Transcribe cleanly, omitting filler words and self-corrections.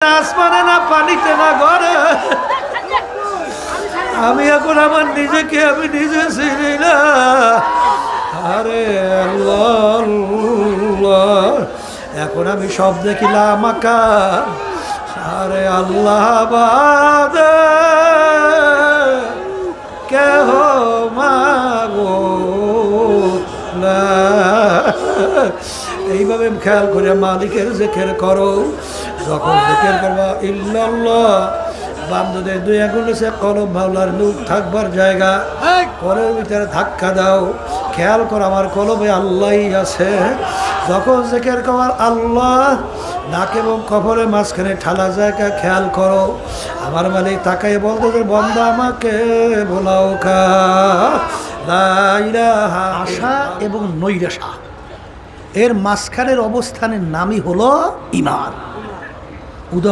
আসমানে না পানিতে না ঘরে আমি এখন আমার নিজেকে আমি নিজে চিনি না। আরে আল্লাহ আল্লাহ, এখন আমি সব দেখিলাম আকার। আরে আল্লাহ বাদে কেহ মাবুদ না। এইভাবে খেয়াল করে মালিকের জিকির করো। যখন জিকির করবা ইল্লাল্লাহ, বান্ধবদের দুই আগুন এসে কলম মাওলার নূর থাকবার জায়গা, কলের ভিতরে ধাক্কা দাও। খেয়াল করো আমার কলমে আল্লাহই আছে। যখন জিকির করার আল্লাহ নাক এবং কপালের মাঝখানে ঠালা জায়গা খেয়াল করো। আমার মালিক তাকাই বলতে যে বন্দা আমাকে বোলাও কা লা ইলাহা। আশা এবং নৈরাশা এর মাঝখানের অবস্থানের নামই হলো ঈমান। উদাহরণ